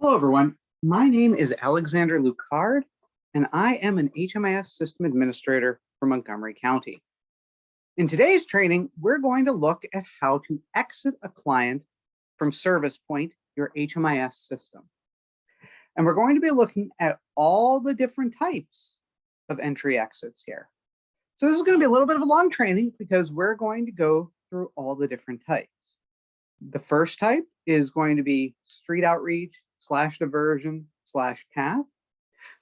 Hello, everyone. My name is Alexander Lucard, and I am an HMIS system administrator for Montgomery County. In today's training, we're going to look at how to exit a client from Service Point, your HMIS system. And we're going to be looking at all the different types of entry exits here. So this is going to be a little bit of a long training because we're going to go through all the different types. The first type is going to be street outreach / diversion / path.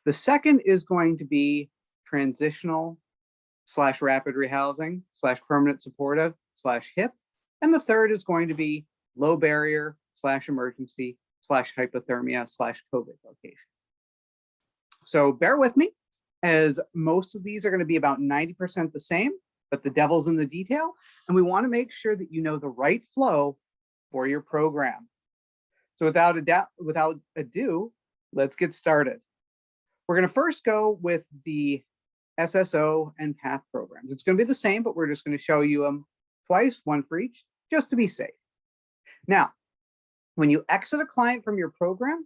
The second is going to be transitional / rapid rehousing / permanent supportive / HIP. And the third is going to be low barrier / emergency / hypothermia / COVID location. So bear with me, as most of these are going to be about 90% the same, but the devil's in the detail. And we want to make sure that you know the right flow for your program. So without ado, let's get started. We're going to first go with the SSO and PATH programs. It's going to be the same, but we're just going to show you them twice, one for each, just to be safe. Now, when you exit a client from your program,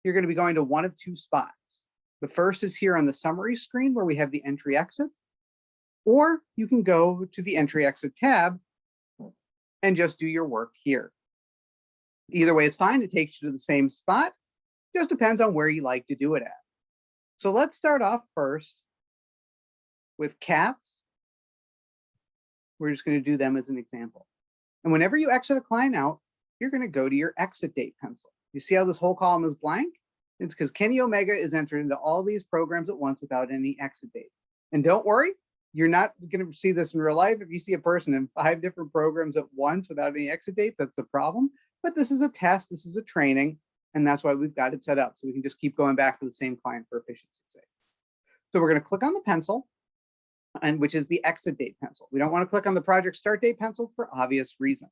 you're going to be going to one of two spots. The first is here on the summary screen where we have the entry exit, or you can go to the entry exit tab and just do your work here. Either way is fine. It takes you to the same spot. Just depends on where you like to do it at. So let's start off first with cats. We're just going to do them as an example. And whenever you exit a client out, you're going to go to your exit date pencil. You see how this whole column is blank? It's because Kenny Omega is entered into all these programs at once without any exit date. And don't worry, you're not going to see this in real life. If you see a person in 5 different programs at once without any exit dates, that's a problem. But this is a test, this is a training, and that's why we've got it set up. So we can just keep going back to the same client for efficiency's sake. So we're going to click on the pencil, and which is the exit date pencil. We don't want to click on the project start date pencil for obvious reasons.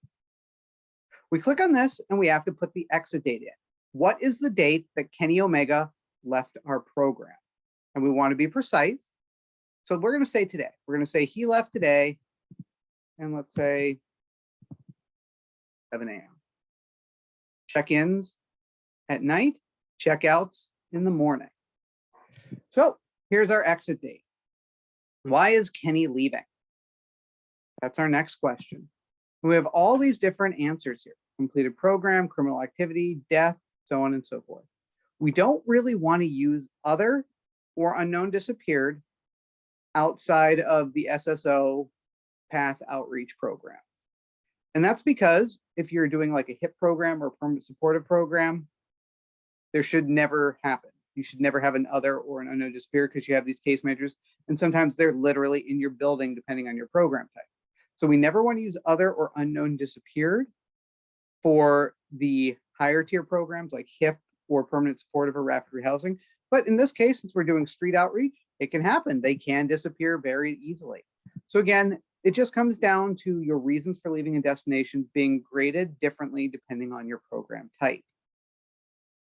We click on this and we have to put the exit date in. What is the date that Kenny Omega left our program? And we want to be precise. So we're going to say today. We're going to say he left today, and let's say 7 a.m. Check-ins at night, checkouts in the morning. So here's our exit date. Why is Kenny leaving? That's our next question. We have all these different answers here: completed program, criminal activity, death, so on and so forth. We don't really want to use other or unknown disappeared outside of the SSO PATH outreach program. And that's because if you're doing like a HIP program or a permanent supportive program, there should never happen. You should never have an other or an unknown disappeared because you have these case managers, and sometimes they're literally in your building depending on your program type. So we never want to use other or unknown disappeared for the higher tier programs like HIP or permanent supportive or rapid rehousing. But in this case, since we're doing street outreach, it can happen. They can disappear very easily. So again, it just comes down to your reasons for leaving a destination being graded differently depending on your program type.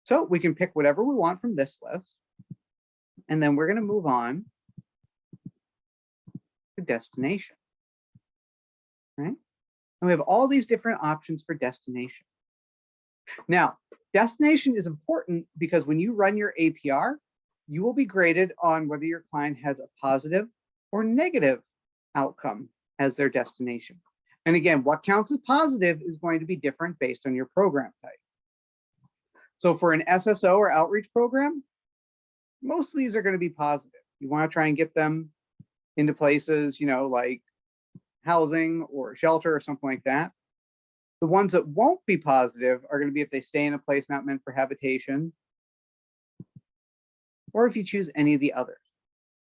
So we can pick whatever we want from this list, and then we're going to move on to destination. Right? And we have all these different options for destination. Now, destination is important because when you run your APR, you will be graded on whether your client has a positive or negative outcome as their destination. And again, what counts as positive is going to be different based on your program type. So for an SSO or outreach program, most of these are going to be positive. You want to try and get them into places, like housing or shelter or something like that. The ones that won't be positive are going to be if they stay in a place not meant for habitation, or if you choose any of the others.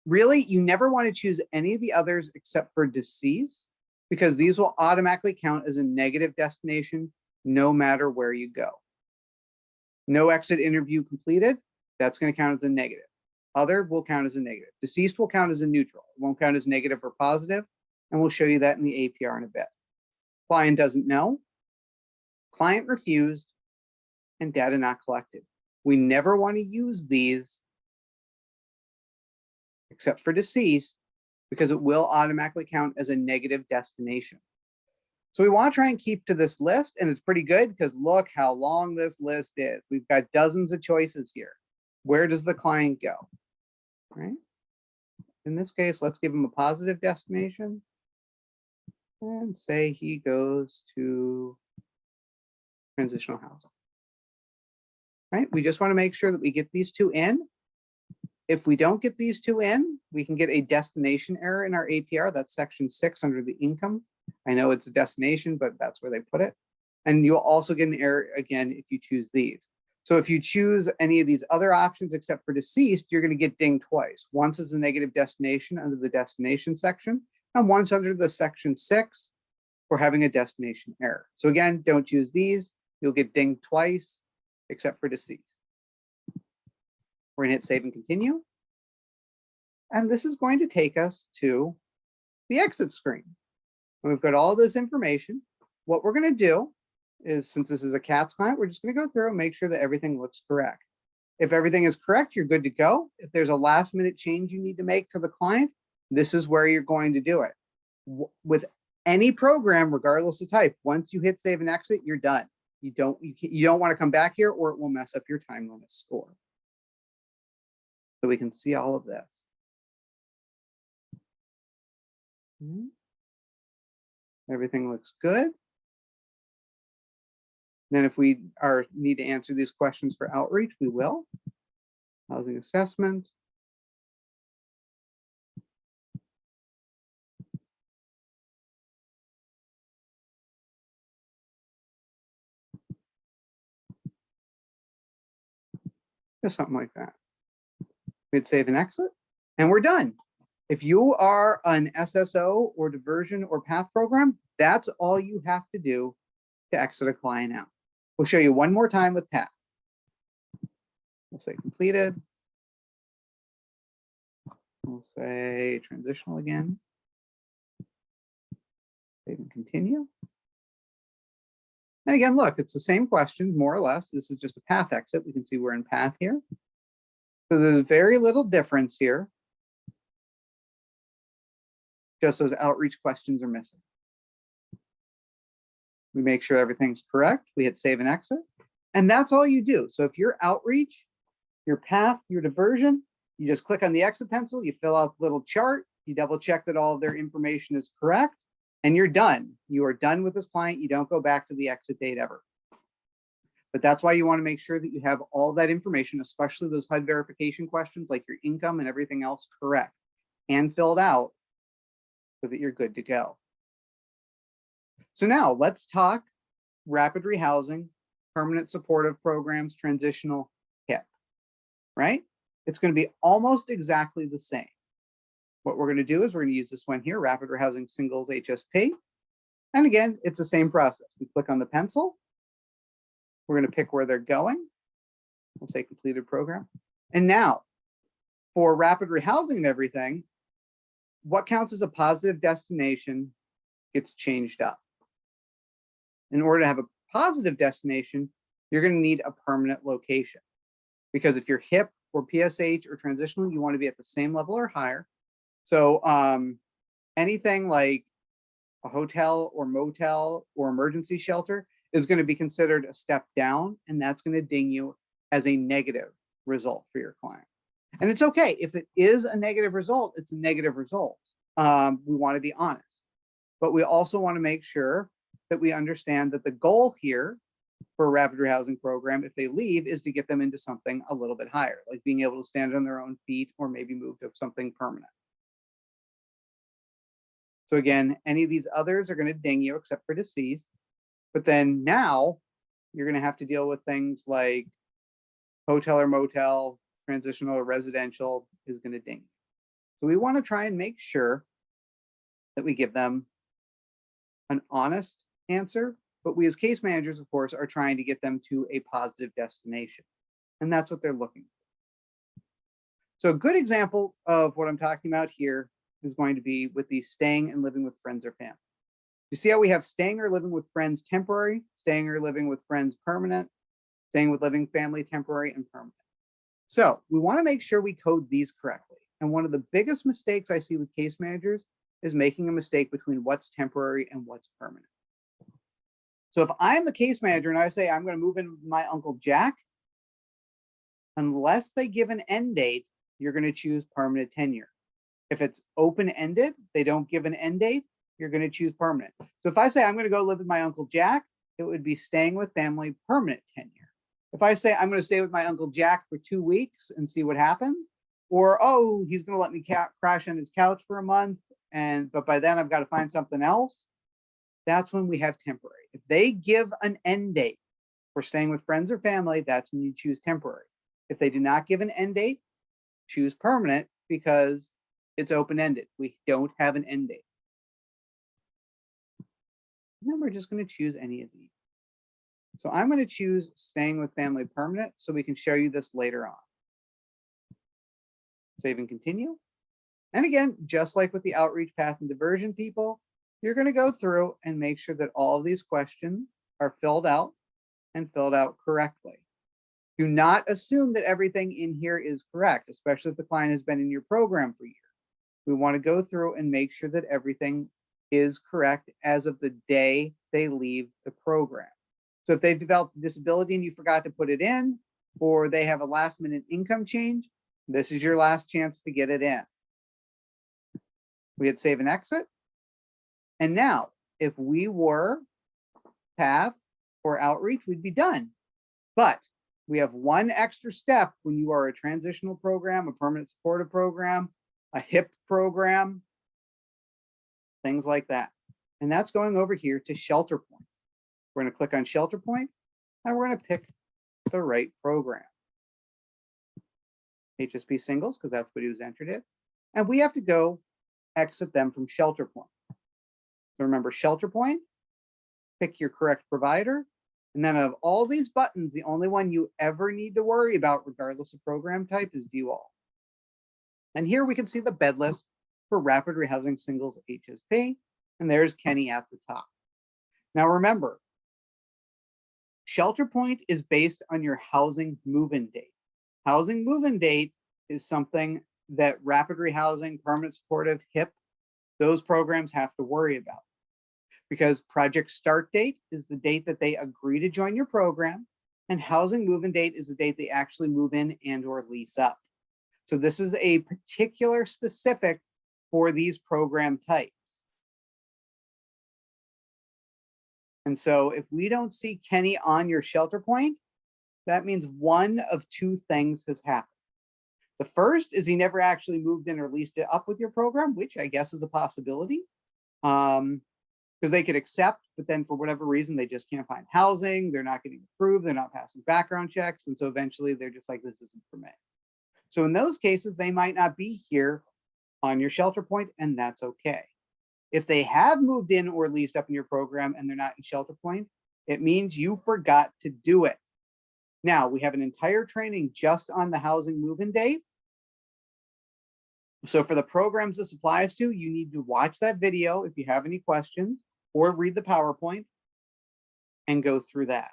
Really, you never want to choose any of the others except for deceased, because these will automatically count as a negative destination no matter where you go. No exit interview completed, that's going to count as a negative. Other will count as a negative. Deceased will count as a neutral. It won't count as negative or positive, and we'll show you that in the APR in a bit. Client doesn't know, client refused, and data not collected. We never want to use these except for deceased, because it will automatically count as a negative destination. So we want to try and keep to this list, and it's pretty good because look how long this list is. We've got dozens of choices here. Where does the client go? Right? In this case, let's give him a positive destination and say he goes to transitional housing. Right? We just want to make sure that we get these two in. If we don't get these two in, we can get a destination error in our APR. That's section 6 under the income. I know it's a destination, but that's where they put it. And you'll also get an error again if you choose these. So if you choose any of these other options except for deceased, you're going to get dinged twice. Once as a negative destination under the destination section, and once under the section 6 for having a destination error. So again, don't choose these. You'll get dinged twice except for deceased. We're going to hit save and continue. And this is going to take us to the exit screen. When we've got all this information, what we're going to do is, since this is a CATS client, we're just going to go through and make sure that everything looks correct. If everything is correct, you're good to go. If there's a last minute change you need to make to the client, this is where you're going to do it. With any program, regardless of type, once you hit save and exit, you're done. You don't want to come back here or it will mess up your time limit score. So we can see all of this. Everything looks good. Then if we need to answer these questions for outreach, we will. Housing assessment. Just something like that. We'd save and exit, and we're done. If you are an SSO or diversion or path program, that's all you have to do to exit a client out. We'll show you one more time with path. We'll say completed. We'll say transitional again. Save and continue. And again, look, it's the same questions, more or less. This is just a path exit. We can see we're in path here. So there's very little difference here. Just those outreach questions are missing. We make sure everything's correct. We hit save and exit. And that's all you do. So if you're outreach, your path, your diversion, you just click on the exit pencil, you fill out the little chart, you double check that all of their information is correct, and you're done. You are done with this client. You don't go back to the exit date ever. But that's why you want to make sure that you have all that information, especially those HUD verification questions like your income and everything else correct and filled out so that you're good to go. So now let's talk rapid rehousing, permanent supportive programs, transitional HIP, right? It's going to be almost exactly the same. What we're going to do is we're going to use this one here, rapid rehousing singles HSP. And again, it's the same process. We click on the pencil. We're going to pick where they're going. We'll say completed program. And now for rapid rehousing and everything, what counts as a positive destination gets changed up. In order to have a positive destination, you're going to need a permanent location. Because if you're HIP or PSH or transitional, you want to be at the same level or higher. So anything like a hotel or motel or emergency shelter is going to be considered a step down, and that's going to ding you as a negative result for your client. And it's okay. If it is a negative result, it's a negative result. We want to be honest. But we also want to make sure that we understand that the goal here for a rapid rehousing program, if they leave, is to get them into something a little bit higher, like being able to stand on their own feet or maybe move to something permanent. So again, any of these others are going to ding you except for deceased. But then now you're going to have to deal with things like hotel or motel, transitional or residential is going to ding you. So we want to try and make sure that we give them an honest answer, but we as case managers, of course, are trying to get them to a positive destination. And that's what they're looking for. So a good example of what I'm talking about here is going to be with the staying and living with friends or family. You see how we have staying or living with friends temporary, staying or living with friends permanent, staying with living family temporary and permanent. So we want to make sure we code these correctly. And one of the biggest mistakes I see with case managers is making a mistake between what's temporary and what's permanent. So if I'm the case manager and I say I'm going to move in with my Uncle Jack, unless they give an end date, you're going to choose permanent tenure. If it's open-ended, they don't give an end date, you're going to choose permanent. So if I say I'm going to go live with my Uncle Jack, it would be staying with family permanent tenure. If I say I'm going to stay with my Uncle Jack for 2 weeks and see what happens, or oh, he's going to let me crash on his couch for a month, but by then I've got to find something else, that's when we have temporary. If they give an end date for staying with friends or family, that's when you choose temporary. If they do not give an end date, choose permanent because it's open-ended. We don't have an end date. And then we're just going to choose any of these. So I'm going to choose staying with family permanent so we can show you this later on. Save and continue. And again, just like with the outreach path and diversion people, you're going to go through and make sure that all of these questions are filled out and filled out correctly. Do not assume that everything in here is correct, especially if the client has been in your program for years. We want to go through and make sure that everything is correct as of the day they leave the program. So if they've developed a disability and you forgot to put it in, or they have a last minute income change, this is your last chance to get it in. We hit save and exit. And now, if we were path or outreach, we'd be done. But we have one extra step when you are a transitional program, a permanent supportive program, a HIP program, things like that. And that's going over here to Shelter Point. We're going to click on Shelter Point and we're going to pick the right program. HSP singles, because that's what he was entered in. And we have to go exit them from Shelter Point. So remember Shelter Point, pick your correct provider. And then of all these buttons, the only one you ever need to worry about, regardless of program type, is View All. And here we can see the bed list for Rapid Rehousing Singles HSP. And there's Kenny at the top. Now remember, Shelter Point is based on your housing move-in date. Housing move-in date is something that Rapid Rehousing, Permanent Supportive, HIP, those programs have to worry about. Because project start date is the date that they agree to join your program, and housing move-in date is the date they actually move in and or lease up. So this is a particular specific for these program types. And so if we don't see Kenny on your Shelter Point, that means one of two things has happened. The first is he never actually moved in or leased it up with your program, which I guess is a possibility. Because they could accept, but then for whatever reason, they just can't find housing. They're not getting approved. They're not passing background checks. And so eventually they're just like, this isn't for me. So in those cases, they might not be here on your Shelter Point, and that's okay. If they have moved in or leased up in your program and they're not in Shelter Point, it means you forgot to do it. Now, we have an entire training just on the housing move-in date. So for the programs this applies to, you need to watch that video if you have any questions, or read the PowerPoint and go through that.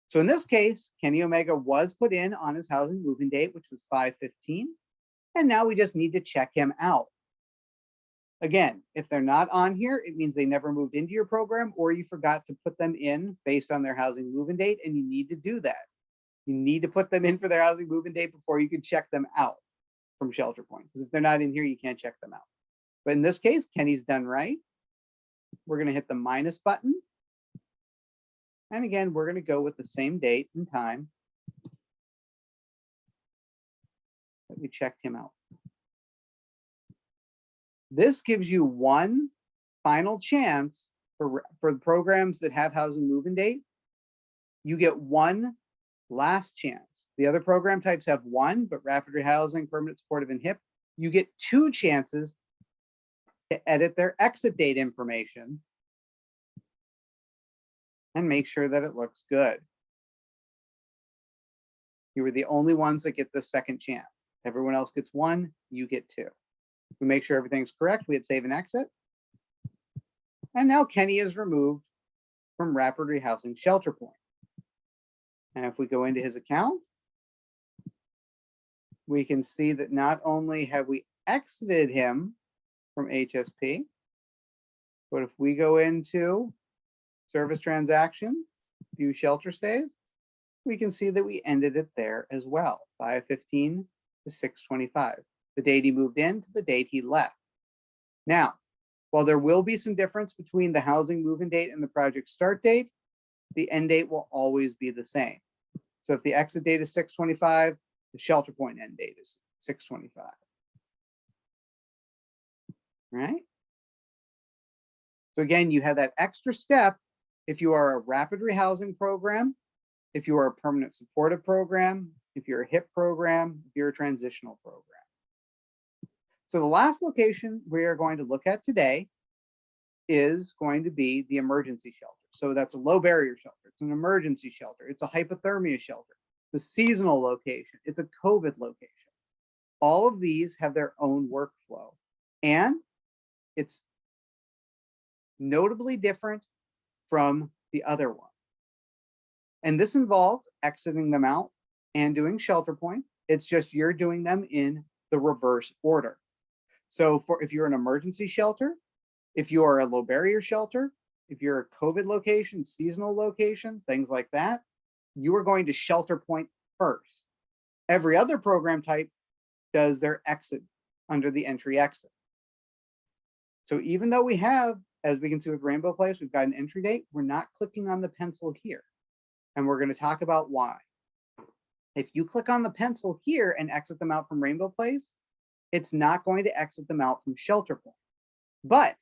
So in this case, Kenny Omega was put in on his housing move-in date, which was 5/15. And now we just need to check him out. Again, if they're not on here, it means they never moved into your program, or you forgot to put them in based on their housing move-in date, and you need to do that. You need to put them in for their housing move-in date before you can check them out from Shelter Point. Because if they're not in here, you can't check them out. But in this case, Kenny's done right. We're going to hit the minus button. And again, we're going to go with the same date and time that we checked him out. This gives you one final chance for the programs that have housing move-in date. You get one last chance. The other program types have one, but Rapid Rehousing, Permanent Supportive, and HIP, you get 2 chances to edit their exit date information and make sure that it looks good. You were the only ones that get the second chance. Everyone else gets 1, you get 2. We make sure everything's correct. We hit save and exit. And now Kenny is removed from Rapid Rehousing Shelter Point. And if we go into his account, we can see that not only have we exited him from HSP, but if we go into service transaction, view shelter stays, we can see that we ended it there as well, 5/15 to 6/25, the date he moved in to the date he left. Now, while there will be some difference between the housing move-in date and the project start date, the end date will always be the same. So if the exit date is 6/25, the shelter point end date is 6/25. Right? So again, you have that extra step if you are a rapid rehousing program, if you are a permanent supportive program, if you're a HIP program, if you're a transitional program. So the last location we are going to look at today is going to be the emergency shelter. So that's a low barrier shelter. It's an emergency shelter. It's a hypothermia shelter. The seasonal location. It's a COVID location. All of these have their own workflow, and it's notably different from the other one. And this involves exiting them out and doing shelter point. It's just you're doing them in the reverse order. So if you're an emergency shelter, if you are a low barrier shelter, if you're a COVID location, seasonal location, things like that, you are going to shelter point first. Every other program type does their exit under the entry exit. So even though we have, as we can see with Rainbow Place, we've got an entry date, we're not clicking on the pencil here. And we're going to talk about why. If you click on the pencil here and exit them out from Rainbow Place, it's not going to exit them out from shelter point. But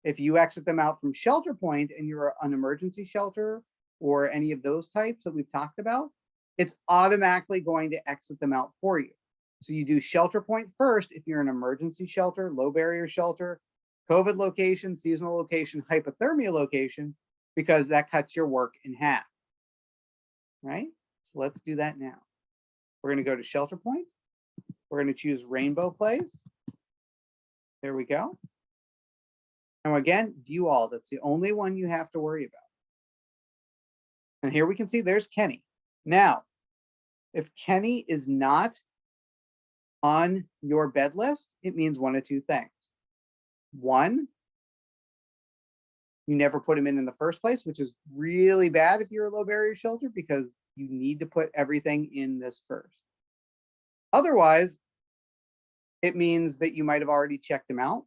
if you exit them out from shelter point and you're an emergency shelter or any of those types that we've talked about, it's automatically going to exit them out for you. So you do shelter point first if you're an emergency shelter, low barrier shelter, COVID location, seasonal location, hypothermia location, because that cuts your work in half. Right? So let's do that now. We're going to go to shelter point. We're going to choose Rainbow Place. There we go. And again, view all. That's the only one you have to worry about. And here we can see there's Kenny. Now, if Kenny is not on your bed list, it means one of two things. One, you never put him in the first place, which is really bad if you're a low barrier shelter because you need to put everything in this first. Otherwise, it means that you might have already checked them out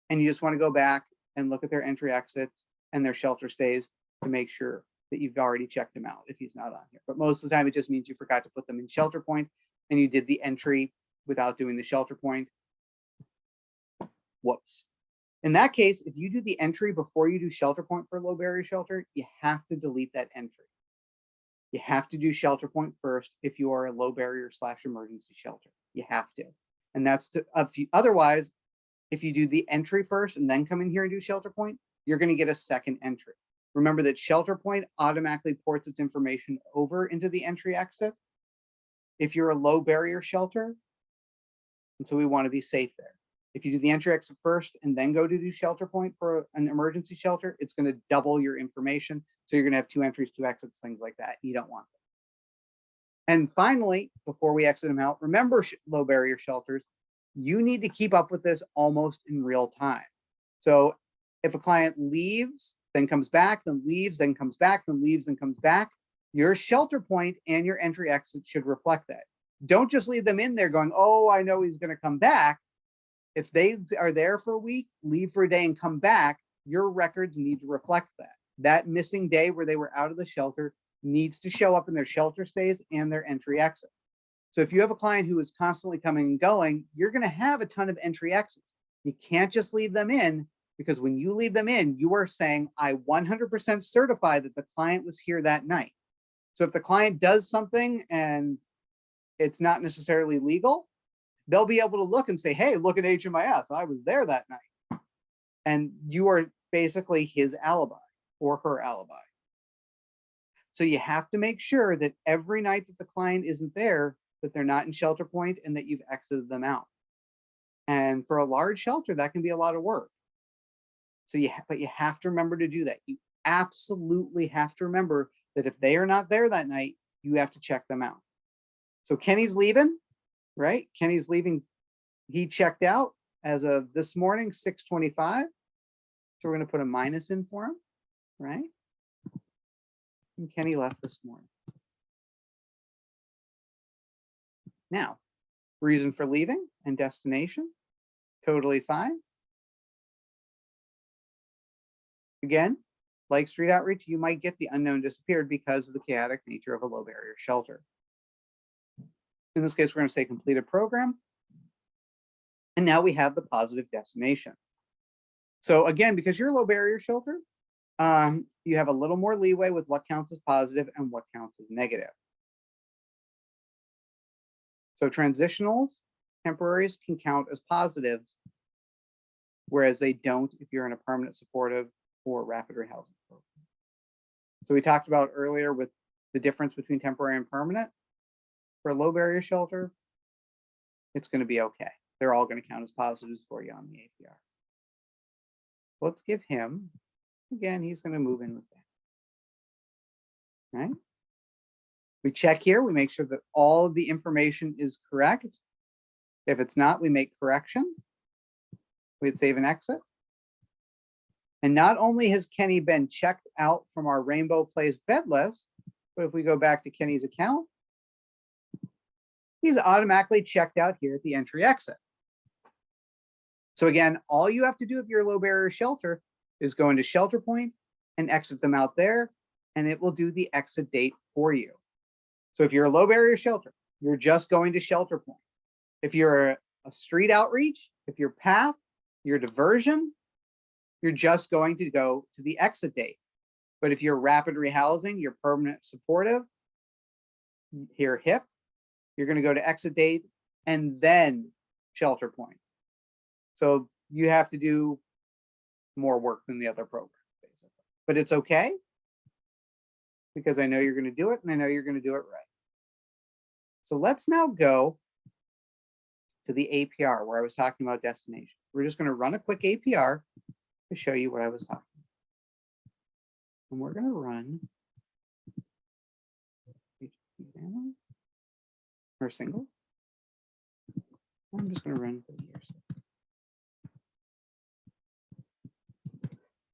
and you just want to go back and look at their entry exits and their shelter stays to make sure that you've already checked him out if he's not on here. But most of the time, it just means you forgot to put them in shelter point and you did the entry without doing the shelter point. Whoops. In that case, if you do the entry before you do shelter point for a low barrier shelter, you have to delete that entry. You have to do shelter point first if you are a low barrier / emergency shelter. You have to. And that's to, otherwise, if you do the entry first and then come in here and do shelter point, you're going to get a second entry. Remember that shelter point automatically ports its information over into the entry exit if you're a low barrier shelter. And so we want to be safe there. If you do the entry exit first and then go to do shelter point for an emergency shelter, it's going to double your information. So you're going to have 2 entries, 2 exits, things like that. You don't want that. And finally, before we exit them out, remember low barrier shelters, you need to keep up with this almost in real time. So if a client leaves, then comes back, then leaves, then comes back, then leaves, then comes back, your shelter point and your entry exit should reflect that. Don't just leave them in there going, oh, I know he's going to come back. If they are there for a week, leave for a day and come back, your records need to reflect that. That missing day where they were out of the shelter needs to show up in their shelter stays and their entry exit. So if you have a client who is constantly coming and going, you're going to have a ton of entry exits. You can't just leave them in because when you leave them in, you are saying, I 100% certify that the client was here that night. So if the client does something and it's not necessarily legal, they'll be able to look and say, hey, look at HMIS. I was there that night. And you are basically his alibi or her alibi. So you have to make sure that every night that the client isn't there, that they're not in shelter point and that you've exited them out. And for a large shelter, that can be a lot of work. So but you have to remember to do that. You absolutely have to remember that if they are not there that night, you have to check them out. So Kenny's leaving, right? Kenny's leaving. He checked out as of this morning, 6:25. So we're going to put a minus in for him. right? And Kenny left this morning. Now, reason for leaving and destination, totally fine. Again, like street outreach, you might get the unknown disappeared because of the chaotic nature of a low barrier shelter. In this case, we're going to say completed program. And now we have the positive destination. So again, because you're a low barrier shelter, you have a little more leeway with what counts as positive and what counts as negative. So transitionals, temporaries can count as positives, whereas they don't if you're in a permanent supportive or rapid rehousing program. So we talked about earlier with the difference between temporary and permanent. For a low barrier shelter, it's going to be okay. They're all going to count as positives for you on the APR. Let's give him, again, he's going to move in with that. Right? We check here, we make sure that all of the information is correct. If it's not, we make corrections. We'd save and exit. And not only has Kenny been checked out from our Rainbow Place bed list, but if we go back to Kenny's account, he's automatically checked out here at the entry exit. So again, all you have to do if you're a low barrier shelter is go into shelter point and exit them out there, and it will do the exit date for you. So if you're a low barrier shelter, you're just going to shelter point. If you're a street outreach, if you're PATH, your diversion, you're just going to go to the exit date. But if you're rapid rehousing, you're permanent supportive, here HIP, you're going to go to exit date and then shelter point. So you have to do more work than the other programs, basically. But it's okay because I know you're going to do it and I know you're going to do it right. So let's now go to the APR where I was talking about destination. We're just going to run a quick APR to show you what I was talking about. And we're going to run or single. I'm just going to run for years.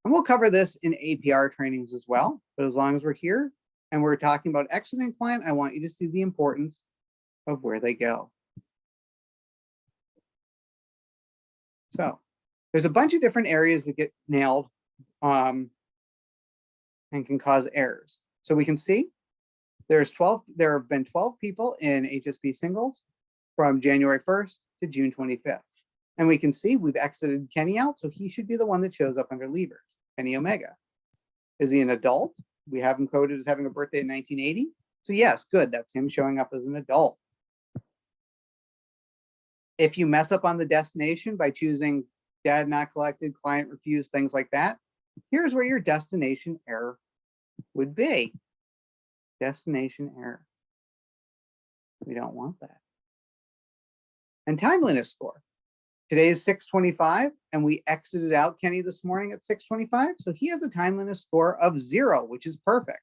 And we'll cover this in APR trainings as well. But as long as we're here and we're talking about exiting client, I want you to see the importance of where they go. So there's a bunch of different areas that get nailed and can cause errors. So we can see there have been 12 people in HSP singles from January 1st to June 25th. And we can see we've exited Kenny out, so he should be the one that shows up under leavers, Kenny Omega. Is he an adult? We have him coded as having a birthday in 1980. So yes, good, that's him showing up as an adult. If you mess up on the destination by choosing data not collected, client refused, things like that, here's where your destination error would be. Destination error. We don't want that. And timeliness score. Today is 6:25, and we exited out Kenny this morning at 6:25. So he has a timeliness score of 0, which is perfect.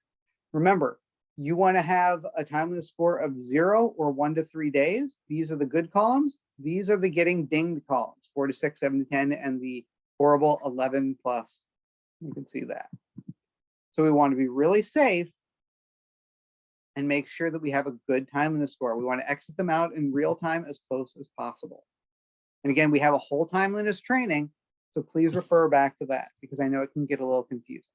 Remember, you want to have a timeliness score of 0 or 1 to 3 days. These are the good columns. These are the getting dinged columns, 4 to 6, 7 to 10, and the horrible 11 plus. You can see that. So we want to be really safe and make sure that we have a good timeliness score. We want to exit them out in real time as close as possible. And again, we have a whole timeliness training, so please refer back to that because I know it can get a little confusing.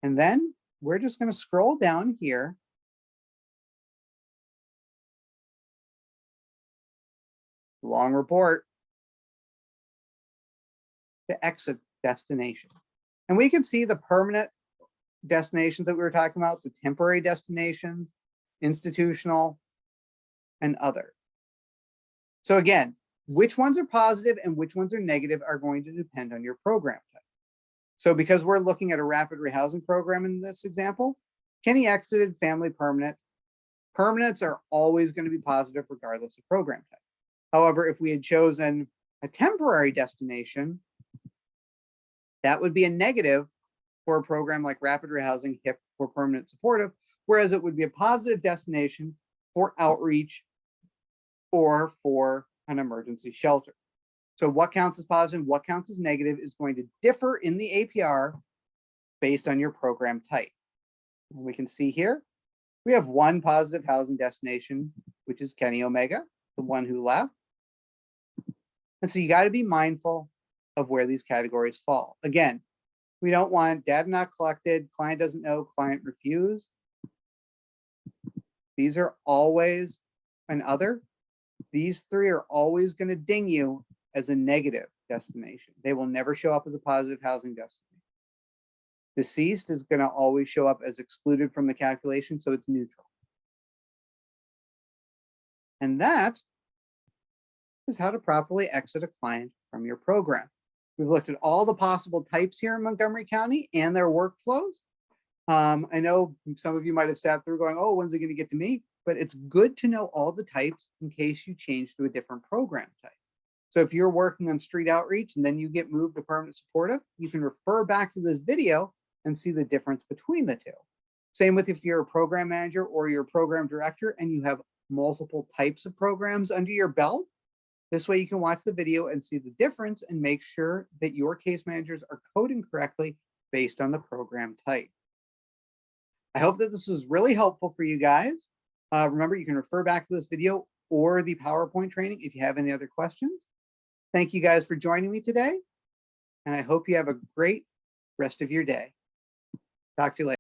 And then we're just going to scroll down here. Long report to exit destination. And we can see the permanent destinations that we were talking about, the temporary destinations, institutional, and other. So again, which ones are positive and which ones are negative are going to depend on your program type. So because we're looking at a rapid rehousing program in this example, Kenny exited family permanent. Permanents are always going to be positive regardless of program type. However, if we had chosen a temporary destination, that would be a negative for a program like rapid rehousing, HIP, or permanent supportive, whereas it would be a positive destination for outreach or for an emergency shelter. So what counts as positive, what counts as negative is going to differ in the APR based on your program type. And we can see here, we have one positive housing destination, which is Kenny Omega, the one who left. And so you got to be mindful of where these categories fall. Again, we don't want data not collected, client doesn't know, client refused. These are always an other. These three are always going to ding you as a negative destination. They will never show up as a positive housing destination. Deceased is going to always show up as excluded from the calculation, so it's neutral. And that is how to properly exit a client from your program. We've looked at all the possible types here in Montgomery County and their workflows. I know some of you might have sat through going, oh, when's it going to get to me? But it's good to know all the types in case you change to a different program type. So if you're working on street outreach and then you get moved to permanent supportive, you can refer back to this video and see the difference between the two. Same with if you're a program manager or you're a program director and you have multiple types of programs under your belt. This way you can watch the video and see the difference and make sure that your case managers are coding correctly based on the program type. I hope that this was really helpful for you guys. Remember, you can refer back to this video or the PowerPoint training if you have any other questions. Thank you guys for joining me today, and I hope you have a great rest of your day. Talk to you later.